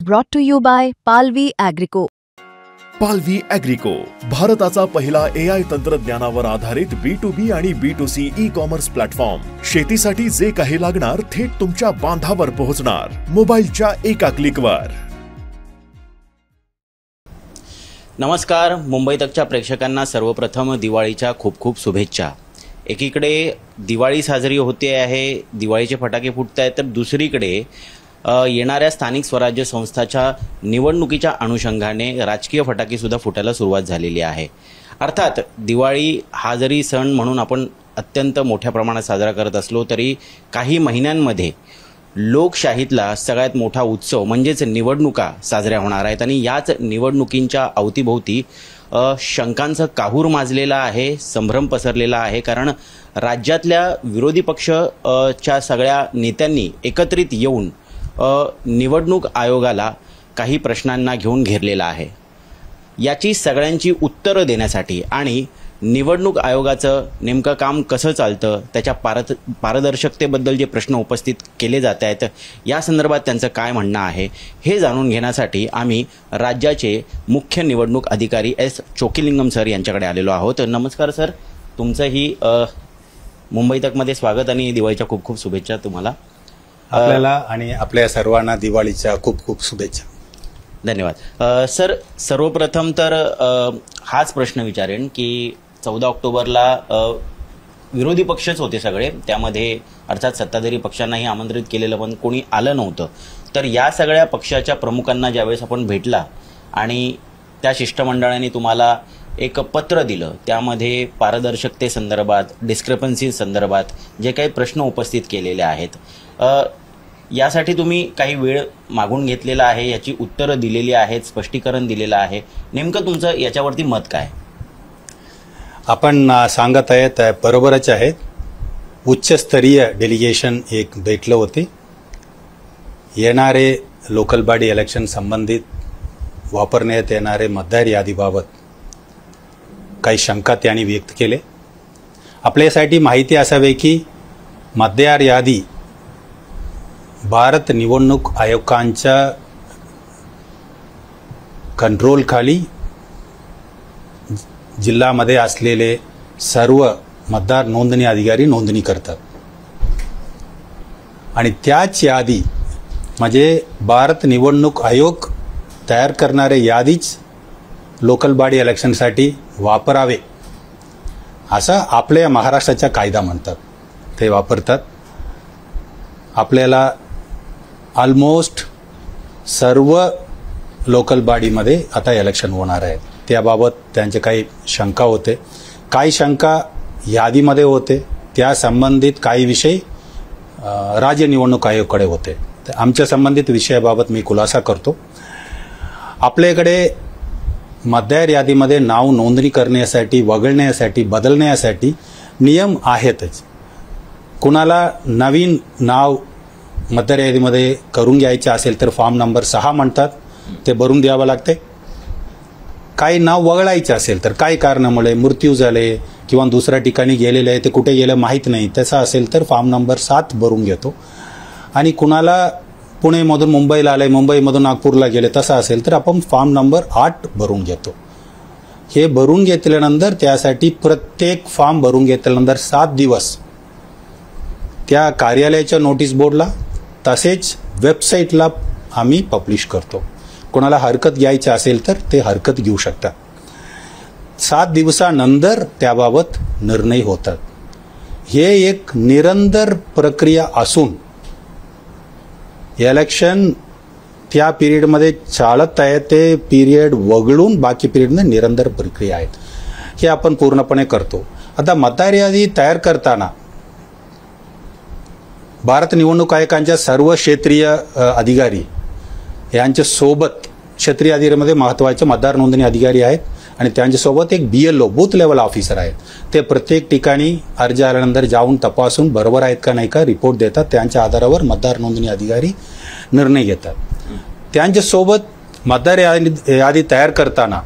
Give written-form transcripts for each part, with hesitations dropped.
Brought to you by Palvi Agrico. पालवी ॲग्रिको, भारताचा पहिला AI तंत्रज्ञानावर आधारित B2B आणि B2C ई-कॉमर्स प्लॅटफॉर्म. शेतीसाठी जे काही लागणार थेट तुमच्या बांधावर पोहोचणार, मोबाईलच्या एका क्लिकवर. नमस्कार, मुंबई तकच्या प्रेक्षकांना सर्वप्रथम दिवाळीच्या खूप खूप शुभेच्छा. एकीकडे दिवाळी साजरी होते आहे, दिवाळीचे फटाके फुटत आहेत, तर दुसरीकडे येणाऱ्या स्थानिक स्वराज्य संस्थाच्या निवडणुकीच्या अनुषंगाने राजकीय फटाकेसुद्धा फुटायला सुरुवात झालेली आहे. अर्थात दिवाळी हा जरी सण म्हणून आपण अत्यंत मोठ्या प्रमाणात साजरा करत असलो तरी काही महिन्यांमध्ये लोकशाहीतला सगळ्यात मोठा उत्सव म्हणजेच निवडणुका साजऱ्या होणार आहेत आणि याच निवडणुकींच्या अवतीभोवती शंकांचं काहूर माजलेला आहे, संभ्रम पसरलेला आहे. कारण राज्यातल्या विरोधी पक्षच्या सगळ्या नेत्यांनी एकत्रित येऊन निवडणूक आयोगाला काही प्रश्नांना घेऊन घेरलेला आहे. याची सगळ्यांची उत्तरं देण्यासाठी आणि निवडणूक आयोगाचं नेमकं काम कसं चालतं, त्याच्या पारदर्शकतेबद्दल जे प्रश्न उपस्थित केले जात आहेत, या संदर्भात त्यांचं काय म्हणणं आहे हे जाणून घेण्यासाठी आम्ही राज्याचे मुख्य निवडणूक अधिकारी एस चोक्कीलिंगम सर यांच्याकडे आलेलो आहोत. नमस्कार सर, तुमचंही मुंबई तकमध्ये स्वागत आणि दिवाळीच्या खूप खूप शुभेच्छा तुम्हाला. आपल्याला आणि आपल्या सर्वांना दिवाळीच्या खूप खूप शुभेच्छा. धन्यवाद. सर, सर्वप्रथम तर हाच प्रश्न विचारेन की 14 ऑक्टोबरला विरोधी पक्षच होते सगळे, त्यामध्ये अर्थात सत्ताधारी पक्षांनाही आमंत्रित केलेलं पण कोणी आलं नव्हतं. तर या सगळ्या पक्षाच्या प्रमुखांना ज्यावेळेस आपण भेटला आणि त्या शिष्टमंडळाने तुम्हाला एक पत्र दिलं, त्यामध्ये पारदर्शकतेसंदर्भात, डिस्क्रिपन्सी संदर्भात जे काही प्रश्न उपस्थित केलेले आहेत, यासाठी तुम्ही काही वेळ मागून घेतलेला आहे, याची उत्तरं दिलेली आहेत, स्पष्टीकरण दिलेलं आहे. नेमकं तुमचं याच्यावरती मत काय? आपण सांगत आहेत बरोबरच आहेत. उच्चस्तरीय डेलिगेशन एक भेटलं होते. येणारे लोकल बॉडी इलेक्शन संबंधित वापरण्यात येणारे मतदार यादीबाबत काही शंका त्यांनी व्यक्त केले. आपल्यासाठी माहिती असावी की मतदार यादी भारत निवडणूक आयोगांच्या कंट्रोलखाली जिल्ह्यामध्ये असलेले सर्व मतदार नोंदणी अधिकारी नोंदणी करतात आणि त्याच यादी म्हणजे भारत निवडणूक आयोग तयार करणारे यादीच लोकल बॉडी इलेक्शनसाठी वापरावे असं आपल्या महाराष्ट्राचा कायदा म्हणतात, ते वापरतात. आपल्याला ऑलमोस्ट सर्व लोकल बॉडीमध्ये आता इलेक्शन होणार आहे. त्याबाबत त्यांचे काही शंका होते, काही शंका यादीमध्ये होते, त्या संबंधित काही विषय राज्य निवडणूक आयोगाकडे होते. तर आमच्या संबंधित विषयाबाबत मी खुलासा करतो. आपल्याकडे मतदार यादीमध्ये नाव नोंदणी करण्यासाठी, वगळण्यासाठी, बदलण्यासाठी नियम आहेतच. कुणाला नवीन नाव मतदार यादीमध्ये करून घ्यायचे असेल तर फॉर्म नंबर 6 म्हणतात, ते भरून द्यावं लागते. काही नाव वगळायचं असेल तर काही कारणामुळे मृत्यू झाले किंवा दुसऱ्या ठिकाणी गेलेले आहे, ते कुठे गेलं माहीत नाही, तसं असेल तर फॉर्म नंबर 7 भरून घेतो. आणि कुणाला पुणेमधून मुंबईला आले, मुंबईमधून नागपूरला गेले, तसं असेल तर आपण फॉर्म नंबर 8 भरून घेतो. हे भरून घेतल्यानंतर त्यासाठी प्रत्येक फॉर्म भरून घेतल्यानंतर 7 दिवस त्या कार्यालयाच्या नोटीस बोर्डला तसेच वेबसाईटला आम्ही पब्लिश करतो. कोणाला हरकत घ्यायची असेल तर ते हरकत घेऊ शकतात. 7 दिवसानंतर त्याबाबत निर्णय होतात. हे एक निरंतर प्रक्रिया असून इलेक्शन त्या पिरियडमध्ये चालत आहे, ते पिरियड वगळून बाकी पिरियडमध्ये निरंतर प्रक्रिया आहेत. हे आपण पूर्णपणे करतो. आता मतदार यादी तयार करताना भारत निवडणूक आयोगाच्या सर्व क्षेत्रीय अधिकारी यांच्या सोबत, क्षेत्रीय अधिकाऱ्यांमध्ये महत्त्वाचे मतदार नोंदणी अधिकारी आहेत आणि त्यांच्यासोबत एक BLO बूथ लेवल ऑफिसर आहेत. ते प्रत्येक ठिकाणी अर्ज आल्यानंतर जाऊन तपासून बरोबर आहेत का नाही का रिपोर्ट देतात. त्यांच्या आधारावर मतदार नोंदणी अधिकारी निर्णय घेतात. त्यांच्यासोबत मतदार यादी तयार करताना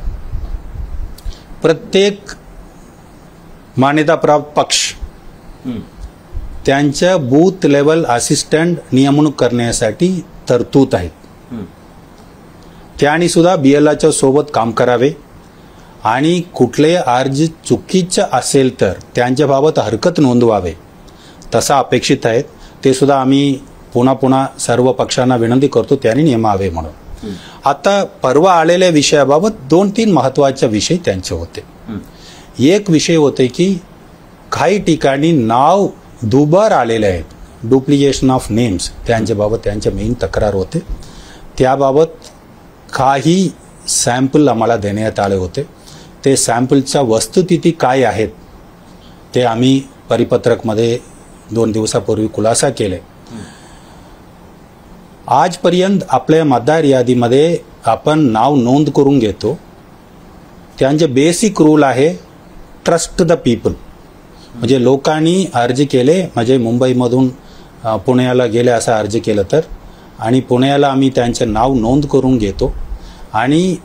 प्रत्येक मान्यताप्राप्त पक्ष त्यांच्या बूथ लेवल असिस्टंट नियमणूक करण्यासाठी तरतूद आहेत. त्यांनी सुद्धा BLOच्या सोबत काम करावे आणि कुठले अर्ज चुकीचं असेल तर त्यांच्याबाबत हरकत नोंदवावे तसा अपेक्षित आहेत. ते सुद्धा आम्ही पुन्हा पुन्हा सर्व पक्षांना विनंती करतो त्यांनी नेमावे म्हणून. आता परवा आलेल्या विषयाबाबत 2-3 महत्त्वाचे विषय त्यांचे होते. एक विषय होते की काही ठिकाणी नाव दुबार आलेले आहेत, डुप्लिकेशन ऑफ नेम्स, त्यांच्याबाबत त्यांचे मेन तक्रार होते. त्याबाबत काही सॅम्पल आम्हाला देण्यात आले होते. ते सॅम्पलच्या वस्तुस्थिती काय आहेत ते आम्ही परिपत्रकमध्ये 2 दिवसापूर्वी खुलासा केले. आजपर्यंत आपल्या मतदार यादीमध्ये आपण नाव नोंद करून घेतो. त्यांचे बेसिक रूल आहे ट्रस्ट द पीपल. म्हणजे लोकांनी अर्ज केले, म्हणजे मुंबईमधून पुण्याला गेले असं अर्ज केलं तर, आणि पुण्याला आम्ही त्यांचे नाव नोंद करून घेतो आणि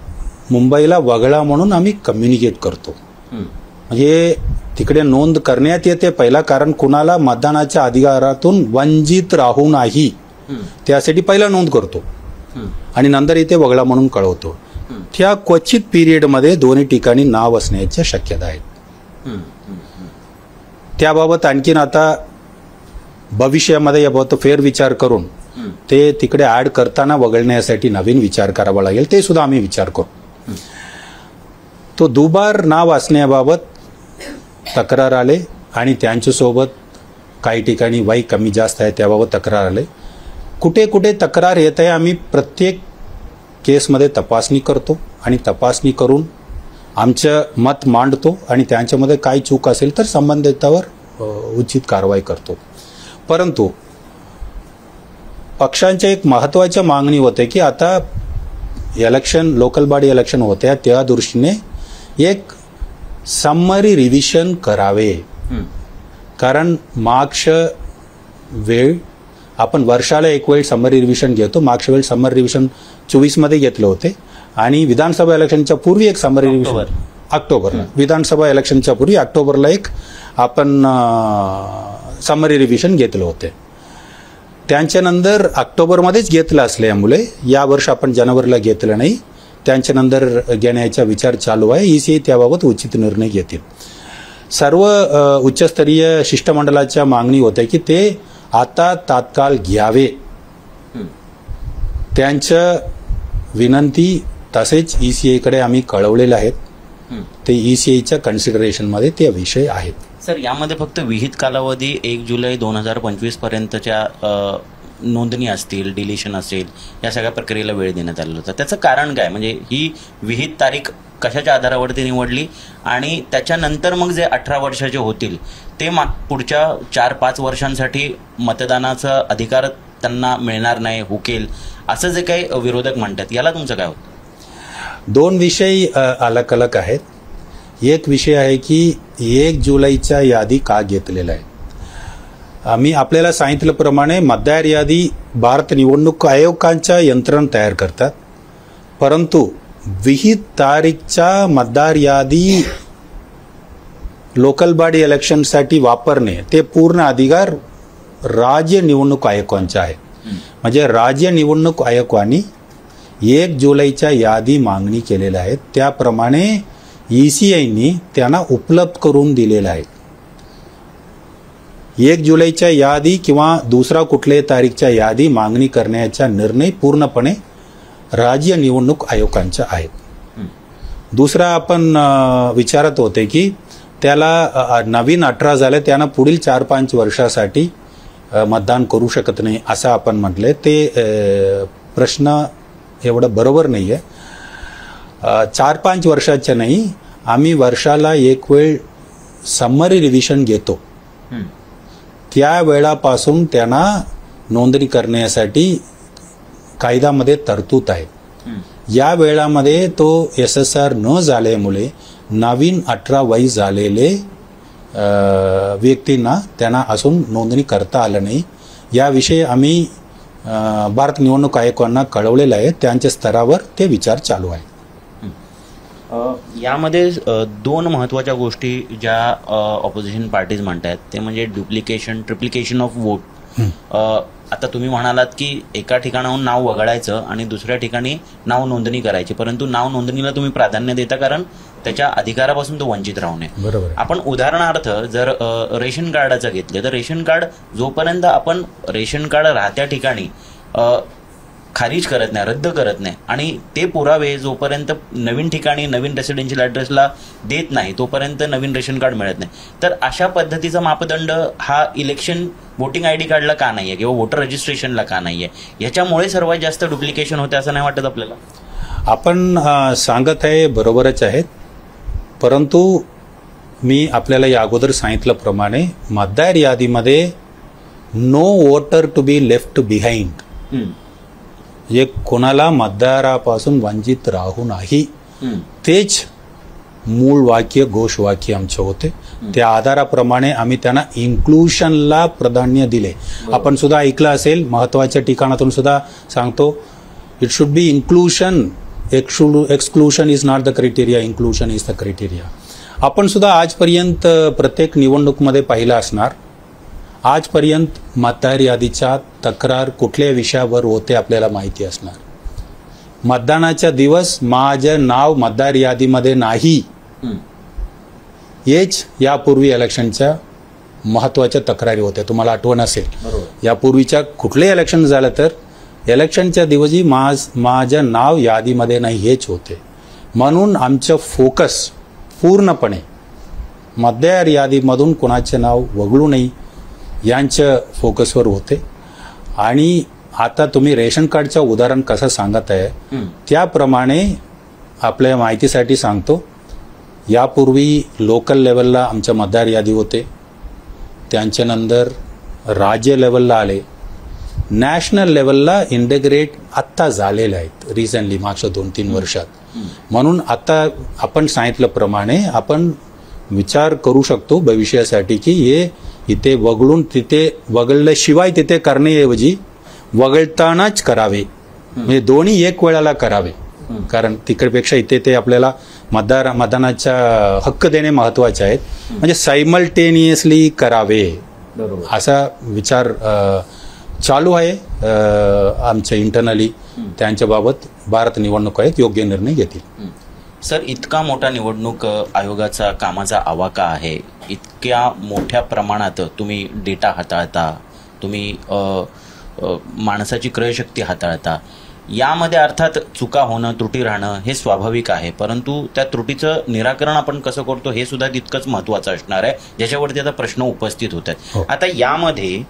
मुंबईला वगळा म्हणून आम्ही कम्युनिकेट करतो. म्हणजे तिकडे नोंद करण्यात येते पहिला, कारण कुणाला मतदानाच्या अधिकारातून वंचित राहू नाही त्यासाठी पहिला नोंद करतो आणि नंतर इथे वगळा म्हणून कळवतो. त्या क्वचित पिरियडमध्ये दोन्ही ठिकाणी नाव असण्याच्या शक्यता आहेत. त्याबाबत आणखीन आता भविष्यामध्ये याबाबत फेरविचार करून ते तिकडे ॲड करताना वगळण्यासाठी नवीन विचार करावा लागेल, ते सुद्धा आम्ही विचार करू. तो दुबार नाव असण्याबाबत तक्रार आले आणि त्यांच्यासोबत काही ठिकाणी वय कमी जास्त आहे त्याबाबत तक्रार आले. कुठे कुठे तक्रार येत आहे आम्ही प्रत्येक केसमध्ये तपासणी करतो आणि तपासणी करून आमचं मत मांडतो आणि त्यांच्यामध्ये काही चूक असेल तर संबंधितावर उचित कारवाई करतो. परंतु पक्षांच्या एक महत्त्वाच्या मागणी होते की आता इलेक्शन, लोकल बॉडी इलेक्शन होत्या, त्या दृष्टीने एक समरी रिव्हिजन करावे. कारण मागच्या वेळ आपण वर्षाला एक वेळ समरी रिव्हिजन घेतो. मागच्या वेळ समरी रिव्हिजन 24मध्ये घेतले होते आणि विधानसभा इलेक्शनच्या पूर्वी एक समरी रिव्हिजन ऑक्टोबरला, विधानसभा इलेक्शनच्या पूर्वी ऑक्टोबरला एक आपण समरी रिव्हिजन घेतले होते. त्यांच्यानंतर ऑक्टोबरमध्येच घेतलं असल्यामुळे यावर्षी आपण जानेवारीला घेतलं नाही. त्यांच्यानंतर घेण्याचा विचार चालू आहे. ECI त्याबाबत उचित निर्णय घेतील. सर्व उच्चस्तरीय शिष्टमंडळाच्या मागणी होते की ते आता तात्काळ घ्यावे. त्यांच्या विनंती तसेच ECIकडे आम्ही कळवलेले आहेत. ते ECIच्या कन्सिडरेशनमध्ये ते विषय आहेत. सर, यामध्ये फक्त विहित कालावधी 1 जुलै 2025 पर्यंतच्या नोंदणी असतील, डिलिशन असेल, या सगळ्या प्रक्रियेला वेळ देण्यात आलेला होता. त्याचं कारण काय? म्हणजे ही विहित तारीख कशाच्या आधारावरती निवडली आणि त्याच्यानंतर मग जे 18 वर्षाचे होतील ते पुढच्या 4-5 वर्षांसाठी मतदानाचा अधिकार त्यांना मिळणार नाही, हुकेल, असं जे काही विरोधक म्हणतात, याला तुमचं काय होतं? 2 विषय अलग अलग आहेत. एक विषय आहे की 1 जुलैच्या यादी का घेतलेला आहे. आम्ही आपल्याला सांगितल्याप्रमाणे मतदार यादी भारत निवडणूक आयोगाच्या यंत्रणा तयार करतात, परंतु विहित तारीखच्या मतदार यादी लोकल बॉडी इलेक्शनसाठी वापरणे ते पूर्ण अधिकार राज्य निवडणूक आयोगांचा आहे. म्हणजे राज्य निवडणूक आयोगाने 1 जुलैच्या यादी मागणी केलेल्या आहेत, त्याप्रमाणे ECIनी त्यांना उपलब्ध करून दिलेलं आहे. 1 जुलैच्या यादी किंवा दुसरा कुठल्याही तारीखच्या यादी मागणी करण्याचा निर्णय पूर्णपणे राज्य निवडणूक आयोगांचा आहे. दुसरा आपण विचारत होते की त्याला नवीन 18 झाले, त्यांना पुढील 4-5 वर्षासाठी मतदान करू शकत नाही असं आपण म्हटले. ते प्रश्न एवढं बरोबर नाही आहे. 4-5 वर्षाच्या नाही, आम्ही वर्षाला एक वेळ समरी रिव्हिजन घेतो. त्या वेळापासून त्यांना नोंदणी करण्यासाठी कायद्यामध्ये तरतूद आहे. या वेळामध्ये तो SSR न झाल्यामुळे नवीन 18 वय झालेले व्यक्तींना त्यांना अजून नोंदणी करता आलं नाही. याविषयी आम्ही भारत निवडणूक आयोगांना कळवलेलं आहे. त्यांच्या स्तरावर ते विचार चालू आहे. यामध्ये 2 महत्त्वाच्या गोष्टी ज्या ऑपोजिशन पार्टीज म्हणतात ते म्हणजे ट्रिप्लिकेशन ऑफ वोट. आता तुम्ही म्हणालात की एका ठिकाणाहून नाव वगळायचं आणि दुसऱ्या ठिकाणी नाव नोंदणी करायची, परंतु नाव नोंदणीला तुम्ही प्राधान्य देता कारण त्याच्या अधिकारापासून तो वंचित राहू नये. बरोबर. आपण उदाहरणार्थ जर रेशन कार्डाचं घेतलं तर रेशन कार्ड जोपर्यंत आपण रेशन कार्ड राहत्या ठिकाणी खारिज करत नाही, रद्द करत नाही आणि ते पुरावे जोपर्यंत नवीन ठिकाणी नवीन रेसिडेन्शियल ॲड्रेसला देत नाही तोपर्यंत नवीन रेशन कार्ड मिळत नाही. तर अशा पद्धतीचा मापदंड हा इलेक्शन वोटिंग ID कार्डला का नाही आहे किंवा वोटर रजिस्ट्रेशनला का नाही आहे? याच्यामुळे सर्वात जास्त डुप्लिकेशन होते असं नाही वाटत आपल्याला? आपण सांगत आहे बरोबरच आहेत, परंतु मी आपल्याला या अगोदर सांगितल्याप्रमाणे मतदार यादीमध्ये no voter to be left behind, हे कोणाला मतदारापासून वंचित राहू नाही, तेच मूळ वाक्य घोषवाक्य आमचे होते. त्या आधाराप्रमाणे आम्ही त्यांना इन्क्लुशनला प्राधान्य दिले. आपण सुद्धा ऐकलं असेल, महत्वाच्या ठिकाणातून सुद्धा सांगतो, it should be inclusion, exclusion is not the criteria, inclusion is the criteria. आपण सुद्धा आजपर्यंत प्रत्येक निवडणुकीमध्ये पाहिलं असणार, आजपर्यंत मतदार यादीच्या तक्रार कुठल्या विषयावर होते आपल्याला माहिती असणार. मतदानाच्या दिवस माझं नाव मतदार यादीमध्ये नाही, हेच यापूर्वी इलेक्शनच्या महत्त्वाच्या तक्रारी होत्या. तुम्हाला आठवण असेल, यापूर्वीच्या कुठले इलेक्शन झालं तर इलेक्शनच्या दिवशी माझं नाव यादीमध्ये नाही हेच होते. म्हणून आमचं फोकस पूर्णपणे मतदार यादीमधून कोणाचे नाव वगळू नये यांच्या फोकसवर होते. आणि आता तुम्ही रेशन कार्डचं उदाहरण कसं सांगत आहे त्याप्रमाणे आपल्या माहितीसाठी सांगतो, यापूर्वी लोकल लेवलला आमच्या मतदार यादी होते, त्यांच्यानंतर राज्य लेवलला आले, नॅशनल लेवलला इंटिग्रेट आत्ता झालेले आहेत रिसेंटली मागच्या 2-3 वर्षात. म्हणून आता आपण सांगितल्याप्रमाणे आपण विचार करू शकतो भविष्यासाठी की हे इथे वगळून तिथे वगळल्याशिवाय तिथे करण्याऐवजी वगळतानाच करावे, म्हणजे दोन्ही एक वेळाला करावे. कारण तिकडपेक्षा इथे ते आपल्याला मतदानाचा हक्क देणे महत्वाचे आहेत, म्हणजे सायमल्टेनियसली करावे असा विचार चालू आहे आमच्या इंटरनली. त्यांच्याबाबत भारत निवडणूक आयोग योग्य निर्णय घेतील. सर, इतका मोठा निवडणूक आयोगाचा कामाचा आवाका आहे, इतक्या मोठ्या प्रमाणात तुम्ही डेटा हाताळता, तुम्ही माणसाची क्रयशक्ती हाताळता, यामध्ये अर्थात चुका होणं, त्रुटी राहणं हे स्वाभाविक आहे, परंतु त्या त्रुटीचं निराकरण आपण कसं करतो हे सुद्धा तितकंच महत्त्वाचं असणार आहे, ज्याच्यावरती आता प्रश्न उपस्थित होत आहेत. आता यामध्ये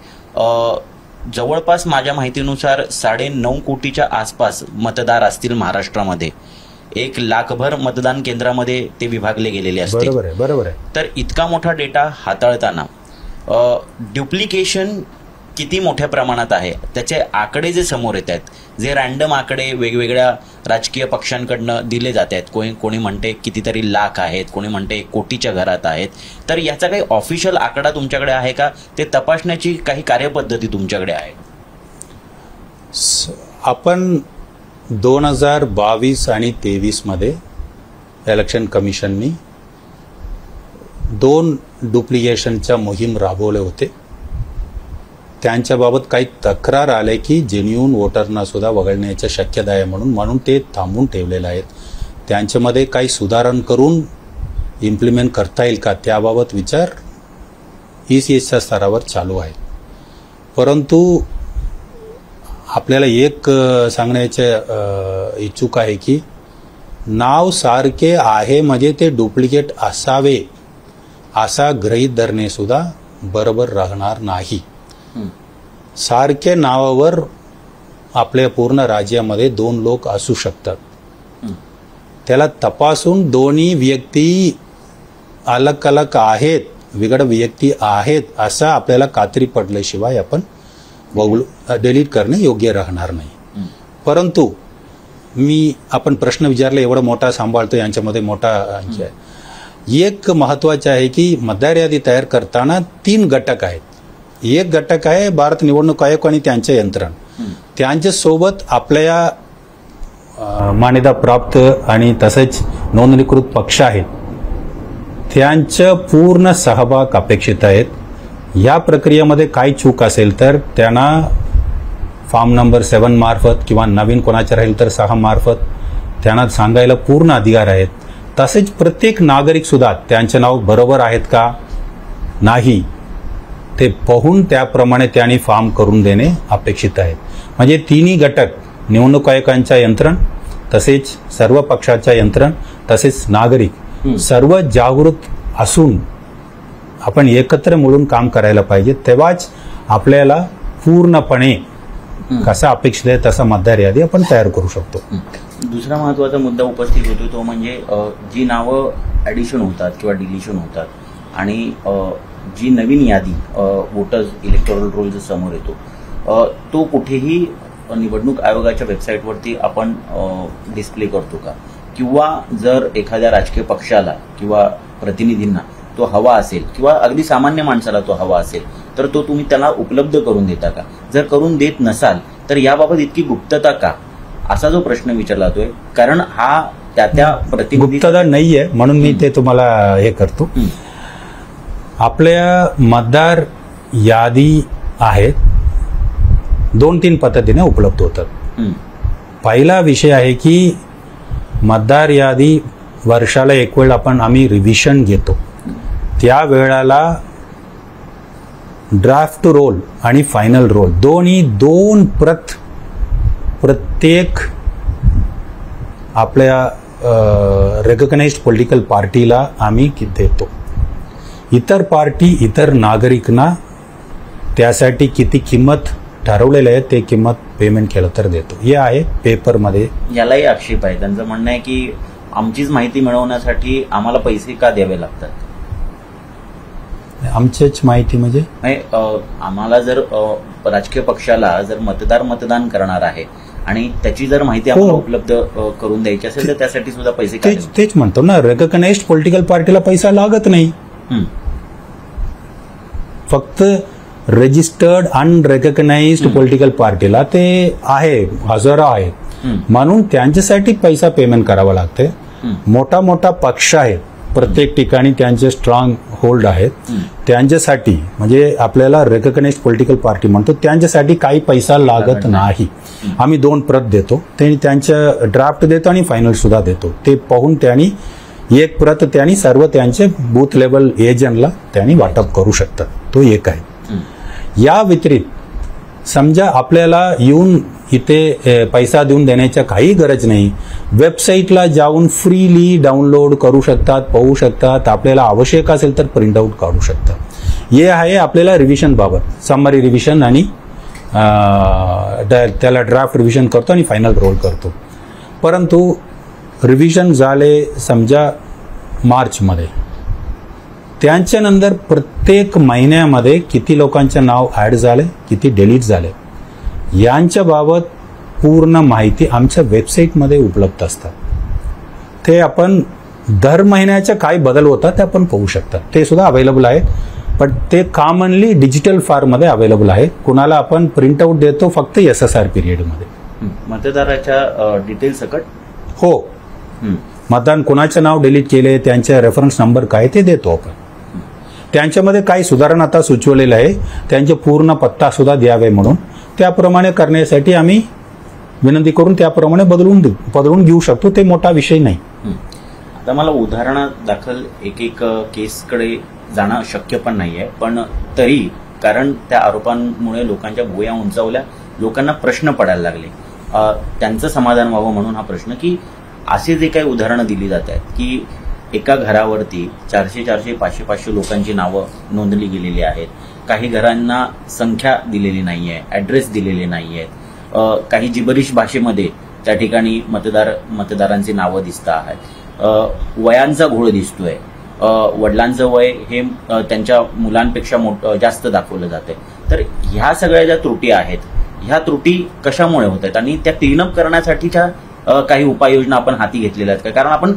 जवळपास माझ्या माहितीनुसार 9.5 कोटीच्या आसपास मतदार असतील महाराष्ट्रामध्ये. 1 लाखभर मतदान केंद्रामध्ये ते विभागले गेलेले असतील. बरोबर आहे. तर इतका मोठा डेटा हाताळताना ड्युप्लिकेशन किती मोठ्या प्रमाणात आहे, त्याचे आकडे जे समोर येत आहेत, जे रॅन्डम आकडे वेगवेगळ्या राजकीय पक्षांकडनं दिले जात आहेत, कोणी म्हणते कितीतरी लाख आहेत, कोणी म्हणते 1 कोटीच्या घरात आहेत, तर याचा काही ऑफिशियल आकडा तुमच्याकडे आहे का? ते तपासण्याची काही कार्यपद्धती तुमच्याकडे आहे? आपण 2022 आणि 2023 मध्ये इलेक्शन कमिशननी 2 डुप्लिकेशनच्या मोहीम राबवले होते. त्यांच्याबाबत काही तक्रार आले की जेन्युइन वोटरना सुद्धा वगळण्याची शक्यता आहे, म्हणून ते थांबून ठेवलेले आहेत. त्यांच्यामध्ये काही सुधारण करून इम्प्लिमेंट करता येईल का त्याबाबत विचार ECSच्या स्तरावर चालू आहे. परंतु आपल्याला एक सांगण्याचे इच्छुक आहे की नाव सारखे आहे म्हणजे ते डुप्लिकेट असावे असा गृहीत धरणे सुद्धा बरोबर राहणार नाही. सारख्या नावावर आपल्या पूर्ण राज्यामध्ये 2 लोक असू शकतात. त्याला तपासून दोन्ही व्यक्ती अलग अलग आहेत, वेगळ्या व्यक्ती आहेत असं आपल्याला खात्री पडल्याशिवाय आपण डिलीट करणे योग्य राहणार नाही. परंतु आपण प्रश्न विचारला एवढा मोठा सांभाळतो, यांच्यामध्ये मोठा आहे. एक महत्वाचे आहे की मतदार यादी तयार करताना 3 घटक आहेत. एक घटक आहे भारत निवडणूक आयोग आणि त्यांचे यंत्रण, त्यांच्यासोबत आपल्या मान्यता प्राप्त आणि तसेच नोंदणीकृत पक्ष आहेत, त्यांचं पूर्ण सहभाग अपेक्षित आहेत. या प्रक्रियेमध्ये काही चूक असेल तर त्यांना फॉर्म नंबर 7 मार्फत किंवा नवीन कोणाच्या राहील तर 6 मार्फत त्यांना सांगायला पूर्ण अधिकार आहेत. तसेच प्रत्येक नागरिक सुद्धा त्यांचे नाव बरोबर आहेत का नाही ते पाहून त्याप्रमाणे त्यांनी फॉर्म करून देणे अपेक्षित आहे. म्हणजे तिन्ही घटक, निवडणूक आयोगांच्या यंत्रण, तसेच सर्व पक्षाच्या यंत्रण, तसेच नागरिक सर्व जागृत असून आपण एकत्र मिळून काम करायला पाहिजे. तेव्हाच आपल्याला पूर्णपणे कसा अपेक्षित आहे तसा मतदार यादी आपण तयार करू शकतो. दुसरा महत्त्वाचा मुद्दा उपस्थित होतो तो म्हणजे जी नावं ॲडिशन होतात किंवा डिलिशन होतात आणि जी नवीन यादी वोटर्स इलेक्टोरल रोल जो समोर येतो तो कुठेही निवडणूक आयोगाच्या वेबसाईटवरती आपण डिस्प्ले करतो का, किंवा जर एखाद्या राजकीय पक्षाला किंवा प्रतिनिधींना तो हवा असेल किंवा अगदी सामान्य माणसाला तो हवा असेल तर तो तुम्ही त्याला उपलब्ध करून देता का? जर करून देत नसाल तर याबाबत इतकी गुप्तता का, असा जो प्रश्न विचारला जातोय. कारण हा त्या प्रतिनिधी गुप्तता नाहीये म्हणून मी ते तुम्हाला हे करतो. आपल्या मतदार यादी आहेत 2-3 पद्धतीने उपलब्ध होतात. पहिला विषय आहे की मतदार यादी वर्षाला एक वेळ आम्ही रिव्हिजन घेतो. त्या वेळेला ड्राफ्ट रोल आणि फायनल रोल दोन्ही 2 प्रत प्रत्येक आपल्या रेकग्नाइज्ड पॉलिटिकल पार्टीला आम्ही देतो. इतर पार्टी, इतर नागरिकांना त्यासाठी किती किंमत ठरवलेलं आहे ते किंमत पेमेंट केलं तर देतो. हे आहे पेपरमध्ये. यालाही आक्षेप आहे. त्यांचं म्हणणं आहे की आमचीच माहिती मिळवण्यासाठी आम्हाला पैसे का द्यावे लागतात. आमचीच माहिती म्हणजे आम्हाला जर राजकीय पक्षाला जर मतदान करणार आहे आणि त्याची जर माहिती आम्हाला उपलब्ध करून द्यायची असेल तर त्यासाठी सुद्धा पैसे तेच म्हणतो ना, रेकग्नाइज्ड पॉलिटिकल पार्टीला पैसा लागत नाही. फक्त रजिस्टर्ड अनरेकग्नाइज्ड पॉलिटिकल पार्टीला ते आहे, हजारो आहेत म्हणून त्यांच्यासाठी पैसा पेमेंट करावा लागते. मोठा पक्ष आहेत, प्रत्येक ठिकाणी त्यांचे स्ट्रॉंग होल्ड आहेत, त्यांच्यासाठी म्हणजे आपल्याला रेकग्नाइज्ड पॉलिटिकल पार्टी म्हणतो त्यांच्यासाठी काही पैसा लागत नाही. आम्ही 2 प्रत देतो, त्यांच्या ड्राफ्ट देतो आणि फायनल सुद्धा देतो. ते पाहून त्यांनी 1 प्रत त्यांनी सर्व त्यांचे बूथ लेवल एजंटला त्यांनी वाटप करू शकतात. तो एक आहे. या व्यतिरिक्त समजा आपल्याला येऊन इथे पैसा देऊन देण्याच्या काही गरज नाही, वेबसाईटला जाऊन फ्रीली डाउनलोड करू शकतात, पाहू शकतात. आपल्याला आवश्यक असेल तर प्रिंट आउट काढू शकतात. हे आहे आपल्याला रिव्हिजन बाबत, समरी रिव्हिजन आणि त्याला ड्राफ्ट रिव्हिजन करतो आणि फायनल रोल करतो. परंतु रिव्हिजन झाले समजा मार्चमध्ये, त्यांच्यानंतर प्रत्येक महिन्यामध्ये किती लोकांचे नाव ॲड झाले, किती डिलीट झाले यांच्या बाबत पूर्ण माहिती आमच्या वेबसाईटमध्ये उपलब्ध असतात. ते आपण दर महिन्याच्या काय बदल होतात ते आपण पाहू शकता. ते सुद्धा अवेलेबल आहे, पण ते कॉमनली डिजिटल फॉर्ममध्ये अवेलेबल आहे. कुणाला आपण प्रिंटआउट देतो फक्त SSR पिरियडमध्ये. मतदाराच्या डिटेल सकट हो, मतदान कोणाचं नाव डिलीट केले, त्यांचे रेफरन्स नंबर काय ते देतो आपण. त्यांच्यामध्ये काही सुधारणा आता सुचवलेलं आहे, त्यांचे पूर्ण पत्ता सुद्धा द्यावे म्हणून. त्याप्रमाणे करण्यासाठी आम्ही विनंती करून त्याप्रमाणे बदलून घेऊ शकतो. ते मोठा विषय नाही. आता मला उदाहरणादाखल एक केसकडे जाणं शक्य पण नाही आहे, पण तरी कारण त्या आरोपांमुळे लोकांच्या भुवया उंचावल्या, लोकांना प्रश्न पडायला लागले. त्यांचं समाधान व्हावं म्हणून हा प्रश्न की असे जे काही उदाहरणं दिली जात आहेत की एका घरावरती 400, 500 लोकांची नावं नोंदली गेलेली आहेत. काही घरांना संख्या दिलेली नाही आहे, ॲड्रेस दिलेले नाही आहेत. काही जिबरिश भाषेमध्ये त्या ठिकाणी मतदारांची नावं दिसत आहेत. वयांचा घोळ दिसतोय. वडिलांचं वय हे त्यांच्या मुलांपेक्षा जास्त दाखवलं जातंय. तर ह्या सगळ्या ज्या त्रुटी आहेत, ह्या त्रुटी कशामुळे होत आहेत आणि त्या क्लीनअप करण्यासाठीच्या काही उपाययोजना आपण हाती घेतलेल्या आहेत का? कारण आपण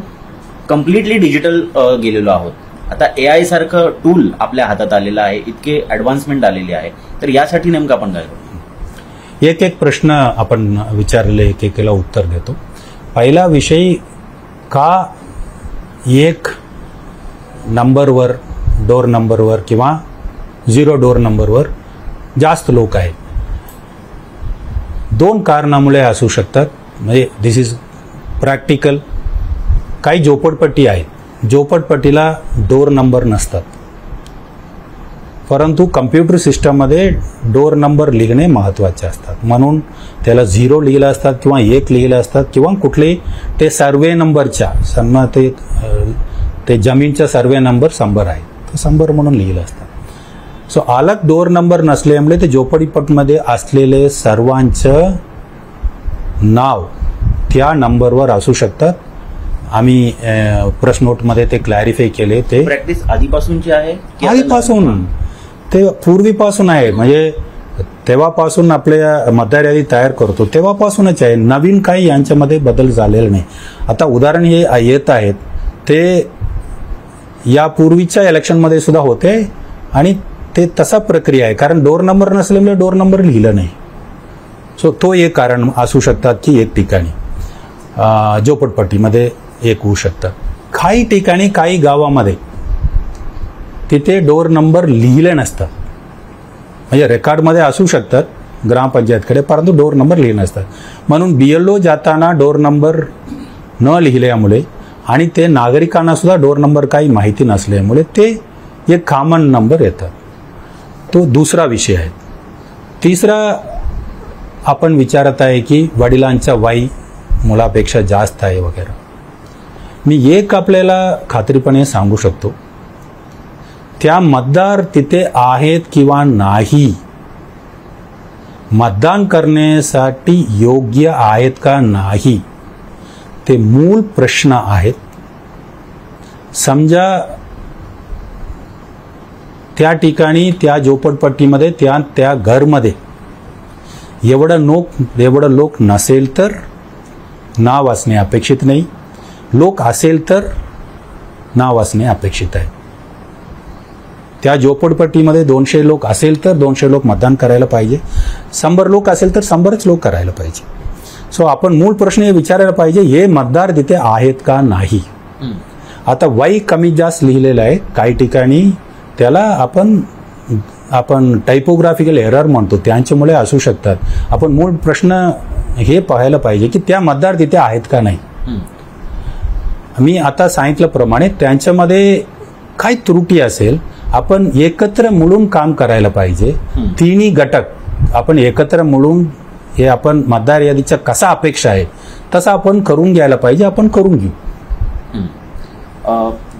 कम्प्लिटली डिजिटल गेलेलो आहोत. आता AI सारखं टूल आपल्या हातात आलेलं आहे, इतके ॲडव्हान्समेंट आलेली आहे. तर यासाठी नेमकं आपण काय करू? एक प्रश्न आपण विचारले, एकेला उत्तर देतो. पहिला विषय, का एक नंबरवर, डोर नंबरवर किंवा 0 डोर नंबरवर जास्त लोक आहेत? 2 कारणामुळे असू शकतात. म्हणजे दिस इज प्रॅक्टिकल. काही झोपडपट्टी आहेत, झोपडपट्टीला डोर नंबर नसतात, परंतु कम्प्युटर सिस्टममध्ये डोर नंबर लिहिणे महत्त्वाचे असतात. म्हणून त्याला 0 लिहिलं असतात किंवा 1 लिहिलं असतात किंवा कुठलेही ते सर्वे नंबरच्या समजा ते जमीनचा सर्वे नंबर 100 आहे तर 100 म्हणून लिहिलं असतात. सो अलग डोर नंबर नसल्यामुळे ते झोपडीपट्टीमध्ये असलेले सर्वांचं नाव त्या नंबरवर असू शकतात. आम्ही प्रेस नोटमध्ये ते क्लॅरिफाय केले. ते प्रॅक्टिस आधीपासूनची आहे की आधीपासून, ते पूर्वीपासून आहे. म्हणजे तेव्हापासून आपल्या मतदार यादी तयार करतो तेव्हापासूनच आहे. नवीन काही यांच्यामध्ये बदल झालेला नाही. आता उदाहरण हे येत आहेत ते यापूर्वीच्या इलेक्शनमध्ये सुद्धा होते आणि ते तसा प्रक्रिया आहे. कारण डोर नंबर नसल्यामुळे डोर नंबर लिहिलं नाही. सो तो एक कारण असू शकतात की एक ठिकाणी झोपडपट्टीमध्ये एक होऊ शकतं. काही ठिकाणी काही गावामध्ये तिथे डोर नंबर लिहिले नसतात. म्हणजे रेकॉर्डमध्ये असू शकतात ग्रामपंचायतकडे, परंतु डोर नंबर लिहिले नसतात. म्हणून BLO जाताना डोर नंबर न लिहिल्यामुळे आणि ते नागरिकांना सुद्धा डोर नंबर काही माहिती नसल्यामुळे ते एक कॉमन नंबर येतात. तो दुसरा विषय आहे. तिसरा आपण विचारत आहे की वडिलांचा वय मुलापेक्षा जास्त आहे वगैरे. मी एक आपल्याला खात्रीपणे सांगू शकतो, त्या मतदार तिथे आहेत किंवा नाही, मतदान करण्यासाठी योग्य आहेत का नाही, ते मूळ प्रश्न आहेत. समजा त्या ठिकाणी त्या झोपडपट्टीमध्ये त्या घरमध्ये एवढं लोक नसेल तर नाव असणे अपेक्षित नाही. लोक असेल तर नाव असणे अपेक्षित आहे. त्या झोपडपट्टीमध्ये 200 लोक असेल तर 200 लोक मतदान करायला पाहिजे. 100 लोक असेल तर 100च लोक करायला पाहिजे. सो आपण मूळ प्रश्न हे विचारायला पाहिजे, हे मतदार तिथे आहेत का नाही. आता वय कमी जास्त लिहिलेलं आहे. काही ठिकाणी त्याला आपण टायपोग्राफिकल एरर म्हणतो, त्यांच्यामुळे असू शकतात. आपण मूळ प्रश्न हे पाहायला पाहिजे की त्या मतदार तिथे आहेत का नाही. मी आता सांगितल्याप्रमाणे त्यांच्यामध्ये काही त्रुटी असेल, आपण एकत्र मिळून काम करायला पाहिजे. तिन्ही घटक आपण एकत्र मिळून हे आपण मतदार यादीचा कसा अपेक्षा आहे तसा आपण करून घ्यायला पाहिजे. आपण करून घेऊ.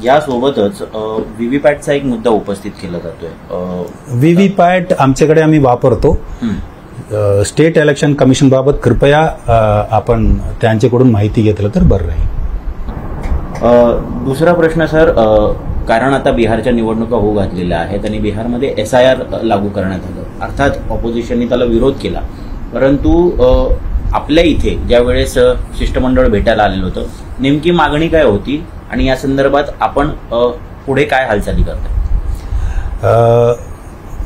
यासोबतच व्हीव्हीपॅटचा एक मुद्दा उपस्थित केला जातोय. व्हीव्हीपॅट आमच्याकडे आम्ही वापरतो. स्टेट इलेक्शन कमिशन बाबत कृपया आपण त्यांच्याकडून माहिती घेतलं तर बरं राहील. दुसरा प्रश्न सर, कारण आता बिहारच्या निवडणुका होऊ घातलेल्या आहेत आणि बिहारमध्ये SIR लागू करण्यात आलं. अर्थात ऑपोजिशनने त्याला विरोध केला, परंतु आपल्या इथे ज्या वेळेस शिष्टमंडळ भेटायला आलेलं होतं, नेमकी मागणी काय होती आणि या संदर्भात आपण पुढे काय हालचाली करताय?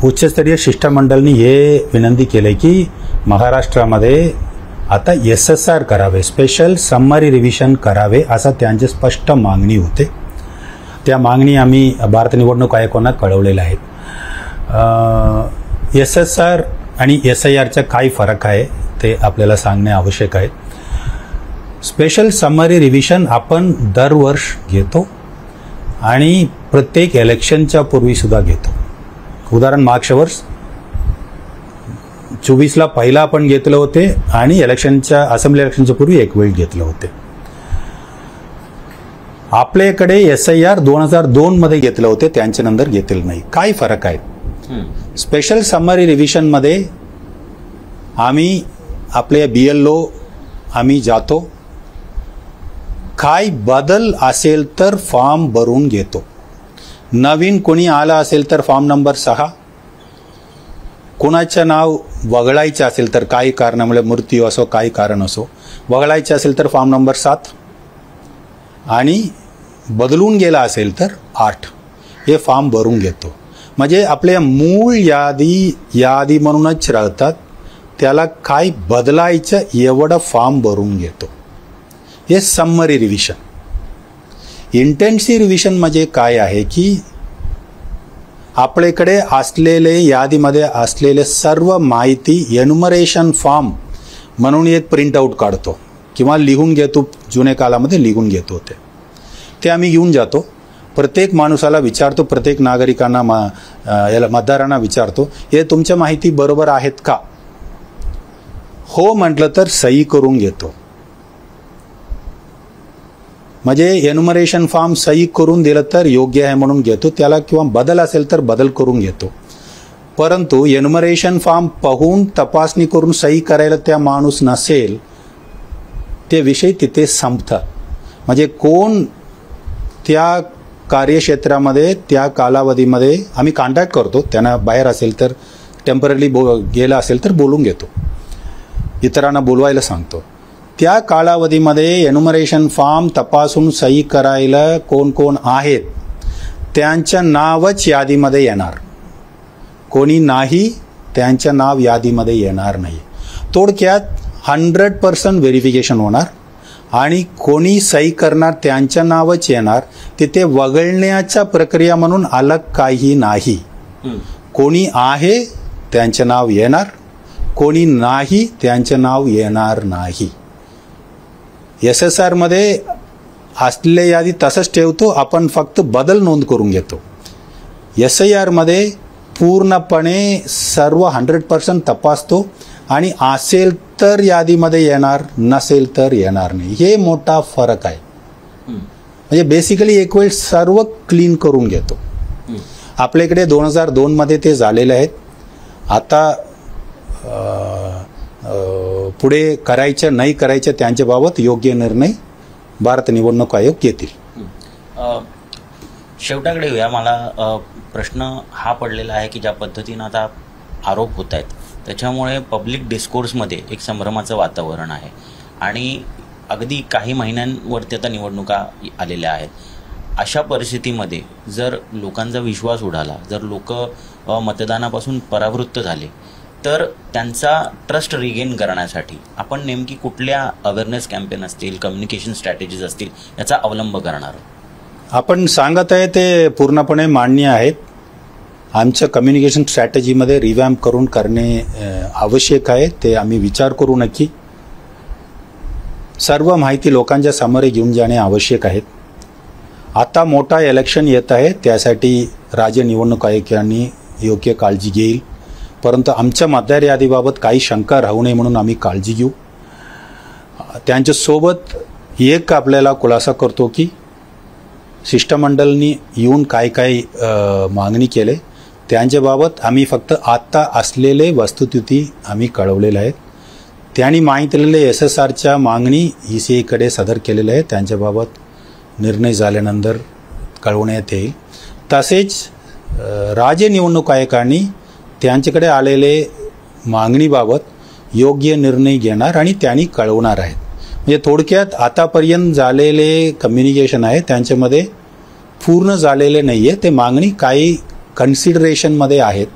उच्चस्तरीय शिष्टमंडळाने हे विनंती केली की महाराष्ट्रामध्ये आता SSR करावे, स्पेशल समरी रिव्हिजन करावे, असा त्यांचे स्पष्ट मागणी होते. त्या मागणी आम्ही भारत निवडणूक आयोगाला कळवलेल्या आहेत. SSR आणि SIRचा काय फरक आहे ते आपल्याला सांगणे आवश्यक आहे. स्पेशल समरी रिव्हिजन आपण दरवर्ष घेतो आणि प्रत्येक इलेक्शनच्या पूर्वी सुद्धा घेतो. उदाहरण मागच्या वर्ष 24ला पहिला आपण घेतले होते आणि इलेक्शनच्या असेंब्ली इलेक्शनच्या पूर्वी एक वेळ घेतले होते. आपल्याकडे SIR 2002 मध्ये घेतले होते, त्यांच्या नंतर घेतले नाही. काय फरक आहे? स्पेशल समरी रिव्हिजन मध्ये आम्ही आपल्या BLO आम्ही जातो, काय बदल असेल तर फॉर्म भरून घेतो. नवीन कोणी आला असेल तर फॉर्म नंबर 6, कोणाचं नाव वगळायचं असेल तर काही कारणामुळे मृत्यू असो काही कारण असो वगळायचं असेल तर फॉर्म नंबर 7 आणि बदलून गेला असेल तर 8 हे फॉर्म भरून घेतो. म्हणजे आपल्या मूळ यादी म्हणूनच राहतात, त्याला काय बदलायचं एवढं फॉर्म भरून घेतो. हे समरी रिव्हिजन. इंटेन्सिव्ह रिव्हिजन म्हणजे काय आहे की आपल्याकडे असलेले यादीमध्ये असलेले सर्व माहिती एन्युमरेशन फॉर्म म्हणून एक प्रिंटआउट काढतो किंवा लिहून घेतो, जुन्या काळामध्ये लिहून घेतो ते आम्ही घेऊन जातो. प्रत्येक माणसाला विचारतो, प्रत्येक नागरिकांना मतदारांना विचारतो, हे तुमच्या माहिती बरोबर आहेत का? हो म्हटलं तर सही करून घेतो. म्हणजे एन्युमरेशन फॉर्म सही करून दिलं तर योग्य आहे म्हणून घेतो त्याला, किंवा बदल असेल तर बदल करून घेतो. परंतु एन्युमरेशन फॉर्म पाहून तपासणी करून सही करायला त्या माणूस नसेल, ते विषय तिथे संपतात. म्हणजे कोण त्या कार्यक्षेत्रामध्ये त्या कालावधीमध्ये आम्ही कॉन्टॅक्ट करतो, त्यांना बाहेर असेल तर टेम्पररी गेला असेल तर बोलून घेतो, इतरांना बोलवायला सांगतो. त्या कालावधीमध्ये एन्युमरेशन फॉर्म तपासून सही करायला कोण कोण आहेत त्यांचं नावच यादीमध्ये येणार, कोणी नाही त्यांचं नाव यादीमध्ये येणार नाही. थोडक्यात 100% व्हेरिफिकेशन होणार आणि कोणी सही करणार त्यांचं नावच येणार. तिथे वगळण्याच्या प्रक्रिया म्हणून अलग काही नाही. कोणी आहे त्यांचं नाव येणार, कोणी नाही त्यांचं नाव येणार नाही. SSR मध्ये असलेल्या यादी तसंच ठेवतो आपण, फक्त बदल नोंद करून घेतो. SIR मध्ये पूर्णपणे सर्व 100% तपासतो आणि असेल तर यादीमध्ये येणार, नसेल तर येणार नाही. हे मोठा फरक आहे. म्हणजे बेसिकली एक वेळ सर्व क्लीन करून घेतो. आपल्याकडे 2002 मध्ये ते झालेले आहेत. आता पुढे करायचं नाही करायचं त्यांच्याबाबत योग्य निर्णय भारत निवडणूक आयोग घेतील. शेवटाकडे येऊया. मला प्रश्न हा पडलेला आहे की ज्या पद्धतीनं आता आरोप होत आहेत त्याच्यामुळे पब्लिक डिस्कोर्समध्ये एक संभ्रमाचं वातावरण आहे आणि अगदी काही महिन्यांवरती आता निवडणुका आलेल्या आहेत. अशा परिस्थितीमध्ये जर लोकांचा विश्वास उडाला, जर लोक मतदानापासून परावृत्त झाले, तर त्यांचा ट्रस्ट रिगेन करण्यासाठी आपण नेमकी कुठल्या अवेअरनेस कॅम्पेन असतील, कम्युनिकेशन स्ट्रॅटेजीज असतील याचा अवलंब करणार? आपण सांगत आहे ते पूर्णपणे मान्य आहेत. आमच्या कम्युनिकेशन स्ट्रॅटेजीमध्ये रिवॅम्प करून करणे आवश्यक आहे. ते आम्ही विचार करू नक्की. सर्व माहिती लोकांच्या समोर घेऊन जाणे आवश्यक आहे. आता मोठा इलेक्शन येत आहे, त्यासाठी राज्य निवडणूक आयोगाने योग्य काळजी घेईल. परंतु आमच्या मतदार यादीबाबत काही शंका राहू नये म्हणून आम्ही काळजी घेऊ. त्यांच्यासोबत एक आपल्याला खुलासा करतो की शिष्टमंडळांनी येऊन काय काय मागणी केले त्यांच्याबाबत आम्ही फक्त आत्ता असलेले वस्तुस्थिती आम्ही कळवलेले आहेत. त्यांनी मागितलेले SSRच्या मागणी ECIकडे सदर केलेले आहे. त्यांच्याबाबत निर्णय झाल्यानंतर कळवण्यात येईल. तसेच राज्य निवडणूक आयोगाने त्यांच्याकडे आलेले मागणीबाबत योग्य निर्णय घेणार आणि त्यांनी कळवणार आहेत. म्हणजे थोडक्यात आतापर्यंत झालेले कम्युनिकेशन आहे त्यांच्यामध्ये पूर्ण झालेले नाही आहे. ते मागणी काही कन्सिडरेशनमध्ये आहेत,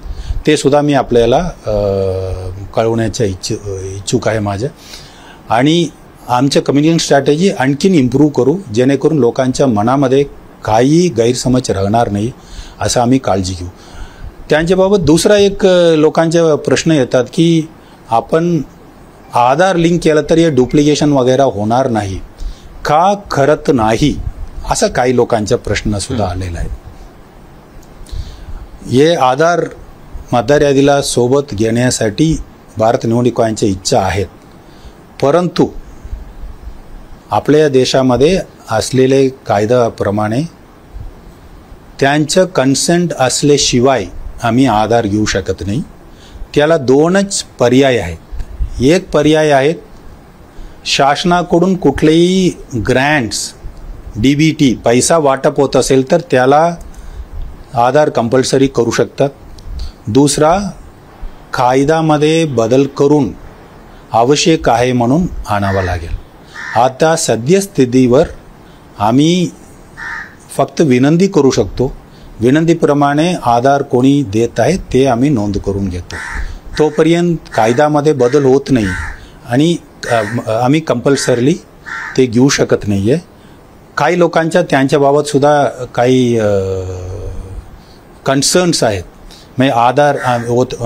ते सुद्धा मी आपल्याला कळवण्याच्या इच्छुक आहे माझ्या. आणि आमच्या कम्युनिकेशन स्ट्रॅटेजी आणखीन इम्प्रूव्ह करू, जेणेकरून लोकांच्या मनामध्ये काही गैरसमज राहणार नाही असं आम्ही काळजी घेऊ. त्यांच्याबाबत दुसरा एक लोकांचे प्रश्न येतात की आपण आधार लिंक केलं तर हे डुप्लिकेशन वगैरे होणार नाही का? खरंच नाही, असा काही लोकांचा प्रश्न सुद्धा आलेला आहे. हे आधार मतदार यादीला सोबत घेण्यासाठी भारत निवडणूक आयोगाची इच्छा आहेत, परंतु आपल्या देशामध्ये असलेले कायद्याप्रमाणे त्यांचं कन्सेंट असल्याशिवाय आम्ही आधार घेऊ शकत नाही. त्याला दोनच पर्याय आहेत. एक पर्याय आहेत शासनाकडून कुठलेही ग्रँट्स DBT पैसा वाटप होत असेल तर त्याला आधार कंपल्सरी करू शकतात. दुसरा कायद्यामध्ये बदल करून आवश्यक आहे म्हणून आणावा लागेल. आता सद्यस्थितीवर आम्ही फक्त विनंती करू शकतो. विनंतीप्रमाणे आधार कोणी देत आहे ते आम्ही नोंद करून घेतो. तोपर्यंत कायद्यामध्ये बदल होत नाही आणि आम्ही कंपल्सरली ते घेऊ शकत नाही आहे. काही लोकांच्या त्यांच्याबाबत सुद्धा काही कन्सर्न्स आहेत म्हणजे आधार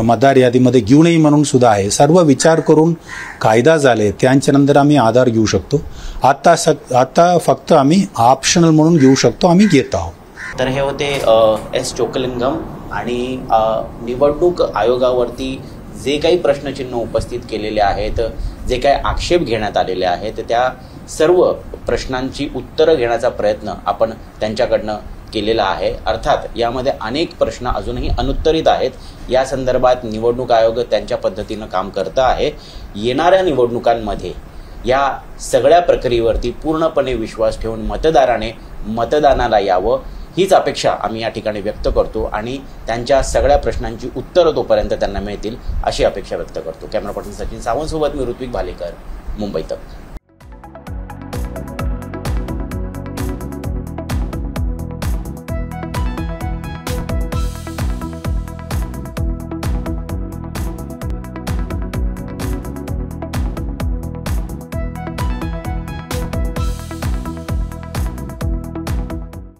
मतदार यादीमध्ये घेऊ नये म्हणून सुद्धा आहे. सर्व विचार करून कायदा झाले त्याच्यानंतर आम्ही आधार घेऊ शकतो. आता फक्त आम्ही ऑप्शनल म्हणून घेऊ शकतो, आम्ही घेत आहोत. तर हे होते एस चोक्कलिंगम आणि निवडणूक आयोगावरती जे काही प्रश्नचिन्ह उपस्थित केलेले आहेत, जे काही आक्षेप घेण्यात आलेले आहेत, त्या सर्व प्रश्नांची उत्तरं घेण्याचा प्रयत्न आपण त्यांच्याकडनं केलेला आहे. अर्थात यामध्ये अनेक प्रश्न अजूनही अनुत्तरित आहेत. या संदर्भात निवडणूक आयोग त्यांच्या पद्धतीनं काम करतं आहे. येणाऱ्या निवडणुकांमध्ये या सगळ्या प्रक्रियेवरती पूर्णपणे विश्वास ठेवून मतदानाला यावं हीच अपेक्षा आम्ही या ठिकाणी व्यक्त करतो आणि त्यांच्या सगळ्या प्रश्नांची उत्तरं तोपर्यंत त्यांना मिळतील अशी अपेक्षा व्यक्त करतो. कॅमेरा पर्सन सचिन सावंतसोबत मी ऋत्विक भालेकर, मुंबई तक.